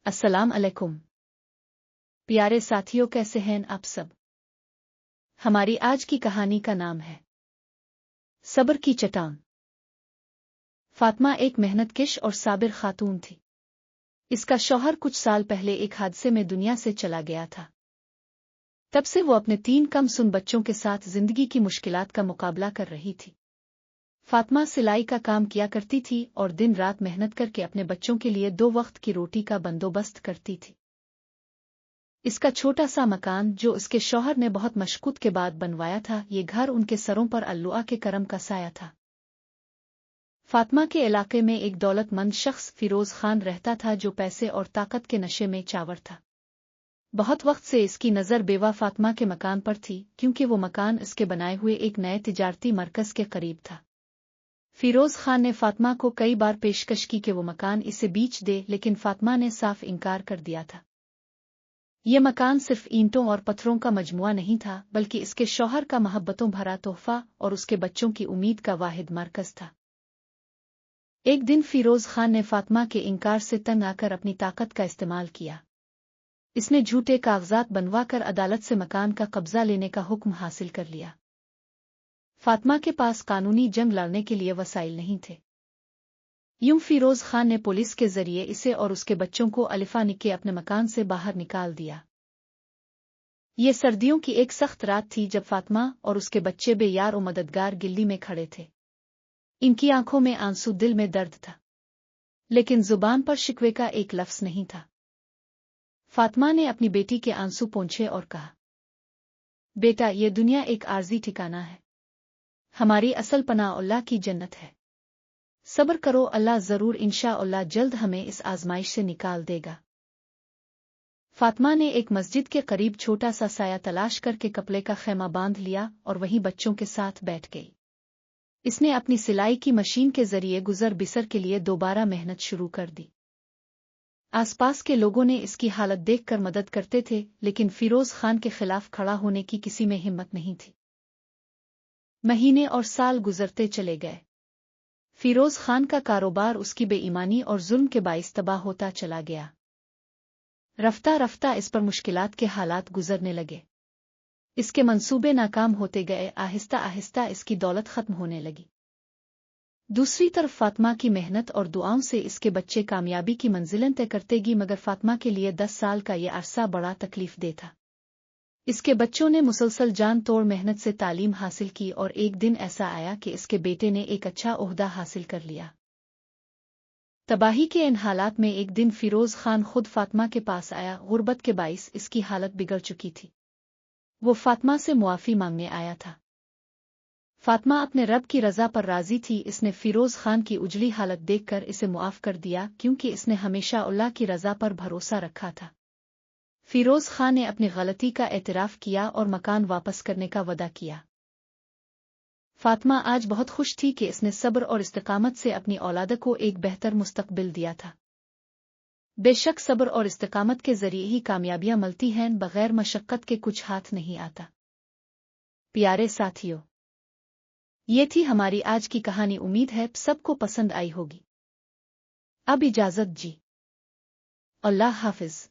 अस्सलाम अलैकुम प्यारे साथियों, कैसे हैं आप सब। हमारी आज की कहानी का नाम है सब्र की चट्टान। फातिमा एक मेहनतकश और साबिर खातून थी। इसका शौहर कुछ साल पहले एक हादसे में दुनिया से चला गया था। तब से वो अपने 3 कमसुन बच्चों के साथ जिंदगी की मुश्किलात का मुकाबला कर रही थी। फातिमा सिलाई का काम किया करती थी और दिन रात मेहनत करके अपने बच्चों के लिए 2 वक्त की रोटी का बंदोबस्त करती थी। इसका छोटा सा मकान जो उसके शौहर ने बहुत मशक्कत के बाद बनवाया था, ये घर उनके सरों पर अल्लाह के करम का साया था। फातिमा के इलाके में एक दौलतमंद शख्स फिरोज खान रहता था जो पैसे और ताकत के नशे में चावर था। बहुत वक्त से इसकी नज़र बेवा फातिमा के मकान पर थी, क्योंकि वो मकान इसके बनाए हुए एक नए तिजारती मरकज के करीब था। फिरोज खान ने फातिमा को कई बार पेशकश की कि वो मकान इसे बेच दे, लेकिन फातिमा ने साफ इनकार कर दिया था। ये मकान सिर्फ ईंटों और पत्थरों का मजमुआ नहीं था, बल्कि इसके शौहर का मोहब्बतों भरा तोहफा और उसके बच्चों की उम्मीद का वाहिद मरकज था। एक दिन फिरोज खान ने फातिमा के इनकार से तंग आकर अपनी ताकत का इस्तेमाल किया। इसने झूठे कागजात बनवाकर अदालत से मकान का कब्जा लेने का हुक्म हासिल कर लिया। फातिमा के पास कानूनी जंग लड़ने के लिए वसाइल नहीं थे। यूं फिरोज खान ने पुलिस के जरिए इसे और उसके बच्चों को अलिफा निके अपने मकान से बाहर निकाल दिया। ये सर्दियों की एक सख्त रात थी जब फातिमा और उसके बच्चे बेयार और मददगार गिल्ली में खड़े थे। इनकी आंखों में आंसू, दिल में दर्द था, लेकिन जुबान पर शिकवे का एक लफ्ज नहीं था। फातिमा ने अपनी बेटी के आंसू पोंछे और कहा, बेटा, ये दुनिया एक आर्जी ठिकाना है। हमारी असल पनाह अल्लाह की जन्नत है। सब्र करो, अल्लाह जरूर इंशाअल्लाह जल्द हमें इस आजमाइश से निकाल देगा। फातिमा ने एक मस्जिद के करीब छोटा सा साया तलाश करके कपड़े का खैमा बांध लिया और वहीं बच्चों के साथ बैठ गई। इसने अपनी सिलाई की मशीन के जरिए गुजर बिसर के लिए दोबारा मेहनत शुरू कर दी। आसपास के लोगों ने इसकी हालत देखकर मदद करते थे, लेकिन फिरोज खान के खिलाफ खड़ा होने की किसी में हिम्मत नहीं थी। महीने और साल गुजरते चले गए। फिरोज खान का कारोबार उसकी बेईमानी और जुल्म के बाइस तबाह होता चला गया। रफ्ता रफ्ता इस पर मुश्किलात के हालात गुजरने लगे। इसके मंसूबे नाकाम होते गए। आहिस्ता आहिस्ता इसकी दौलत खत्म होने लगी। दूसरी तरफ फातिमा की मेहनत और दुआओं से इसके बच्चे कामयाबी की मंजिलें तय करते गई, मगर फातिमा के लिए 10 साल का ये अरसा बड़ा तकलीफ दे था। इसके बच्चों ने मुसलसल जान तोड़ मेहनत से तालीम हासिल की और एक दिन ऐसा आया कि इसके बेटे ने एक अच्छा ओहदा हासिल कर लिया। तबाही के इन हालात में एक दिन फिरोज खान खुद फातिमा के पास आया। गुर्बत के बाइस इसकी हालत बिगड़ चुकी थी। वो फातिमा से मुआफी मांगने आया था। फातिमा अपने रब की रजा पर राजी थी। इसने फिरोज खान की उजली हालत देखकर इसे मुआफ कर दिया, क्योंकि इसने हमेशा अल्लाह की रजा पर भरोसा रखा था। फिरोज खान ने अपनी गलती का एतराफ किया और मकान वापस करने का वदा किया। फातिमा आज बहुत खुश थी कि इसने सब्र और इस्तिकामत से अपनी औलाद को एक बेहतर मुस्तकबिल दिया था। बेशक सब्र और इस्तिकामत के जरिए ही कामयाबियां मिलती हैं, बगैर मशक्कत के कुछ हाथ नहीं आता। प्यारे साथियों, ये थी हमारी आज की कहानी। उम्मीद है सबको पसंद आई होगी। अब इजाजत जी। अल्लाह हाफिज।